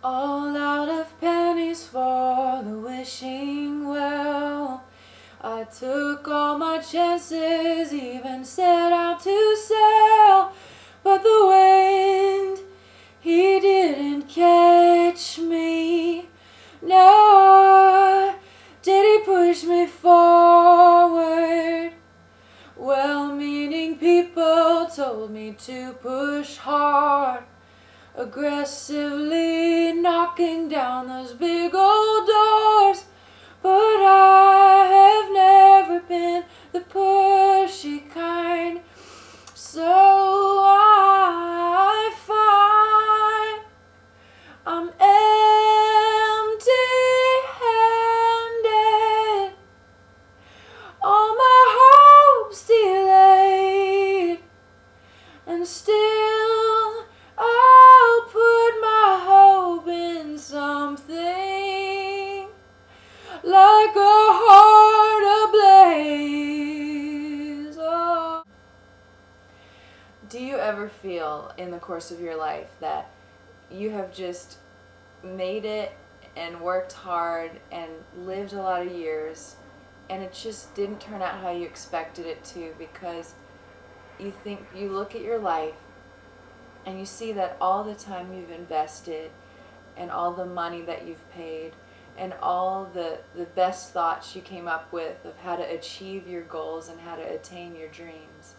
All out of pennies for the wishing well. I took all my chances, even set out to sail, but the wind, he didn't catch me. No, did he push me forward? Well-meaning people told me to push hard, aggressively knocking down those big old doors. But I have never been the pushy kind, so I find I'm empty-handed, all my hopes delayed, and still I'll put my hope in something like a heart ablaze. Oh. Do you ever feel in the course of your life that you have just made it and worked hard and lived a lot of years, and it just didn't turn out how you expected it to, because you look at your life and you see that all the time you've invested and all the money that you've paid and all the best thoughts you came up with of how to achieve your goals and how to attain your dreams,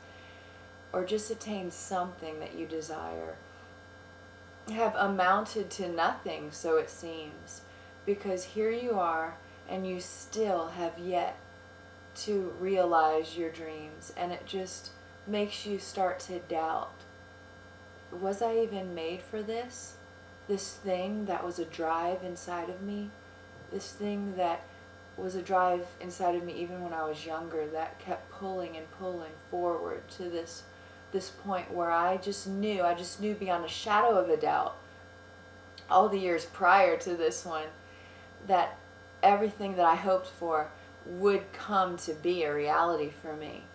or just attain something that you desire, have amounted to nothing, so it seems, because here you are and you still have yet to realize your dreams, and it just makes you start to doubt, was I even made for this? This thing that was a drive inside of me, this thing that was a drive inside of me even when I was younger, that kept pulling and pulling forward to this point where I just knew beyond a shadow of a doubt, all the years prior to this one, that everything that I hoped for would come to be a reality for me.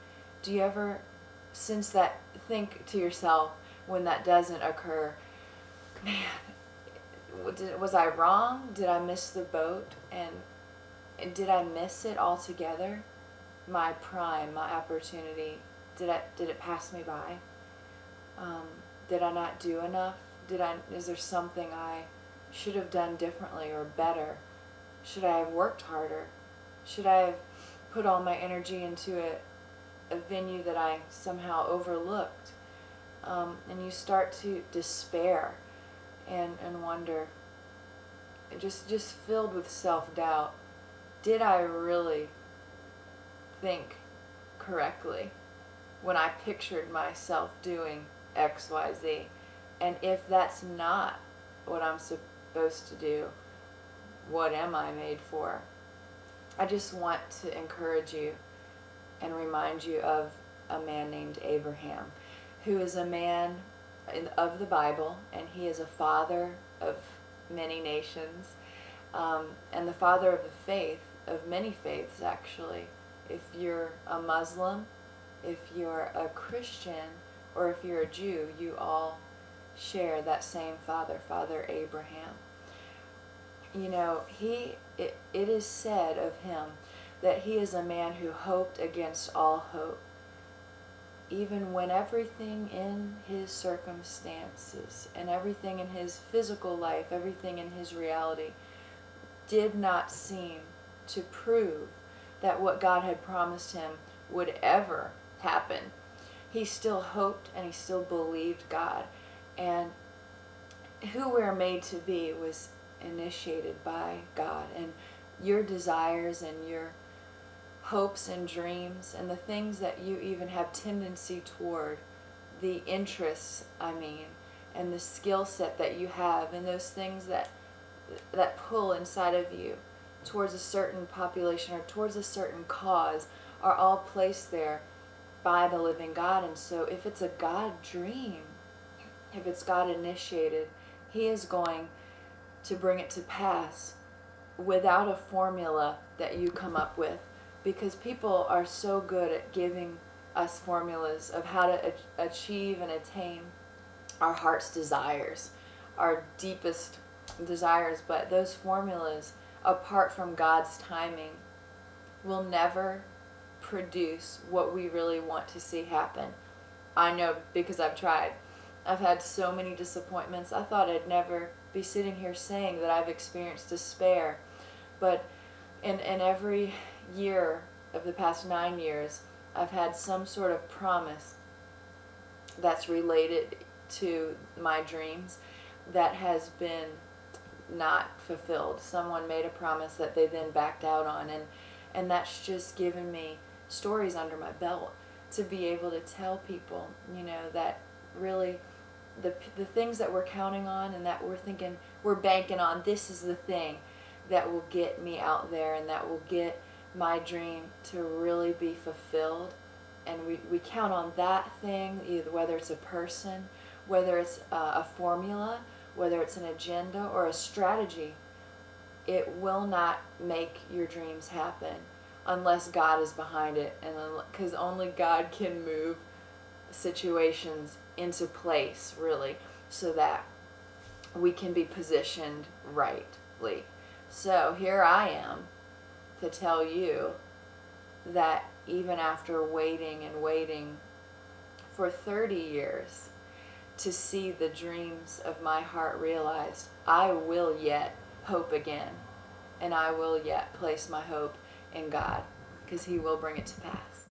Do you ever, since that, think to yourself when that doesn't occur, man, was I wrong? Did I miss the boat? And did I miss it altogether? My prime, my opportunity, did it pass me by? Did I not do enough? Is there something I should have done differently or better? Should I have worked harder? Should I have put all my energy into a venue that I somehow overlooked? And you start to despair and wonder, just filled with self-doubt. Did I really think correctly when I pictured myself doing X, Y, Z? And if that's not what I'm supposed to do, what am I made for? I just want to encourage you and remind you of a man named Abraham, who is a man of the Bible, and he is a father of many nations, and the father of the faith, of many faiths actually. If you're a Muslim, if you're a Christian, or if you're a Jew, you all share that same father, Father Abraham. You know, it is said of him that he is a man who hoped against all hope, even when everything in his circumstances and everything in his physical life, everything in his reality did not seem to prove that what God had promised him would ever happen. He still hoped and he still believed God. And who we're made to be was initiated by God. And your desires and your hopes and dreams and the things that you even have tendency toward, the interests, and the skill set that you have, and those things that pull inside of you towards a certain population or towards a certain cause, are all placed there by the living God. And so if it's a God dream, if it's God initiated, he is going to bring it to pass without a formula that you come up with, because people are so good at giving us formulas of how to achieve and attain our heart's desires, our deepest desires, but those formulas, apart from God's timing, will never produce what we really want to see happen. I know because I've tried. I've had so many disappointments. I thought I'd never be sitting here saying that I've experienced despair. But in every year of the past 9 years, I've had some sort of promise that's related to my dreams that has been not fulfilled. Someone made a promise that they then backed out on, and that's just given me stories under my belt to be able to tell people, that really the things that we're counting on and that we're thinking we're banking on, this is the thing that will get me out there and that will get my dream to really be fulfilled. And we count on that thing, either whether it's a person, whether it's a formula, whether it's an agenda or a strategy. It will not make your dreams happen unless God is behind it, and because only God can move situations into place, really, so that we can be positioned rightly. So here I am to tell you that even after waiting and waiting for 30 years to see the dreams of my heart realized, I will yet hope again, and I will yet place my hope in God, because He will bring it to pass.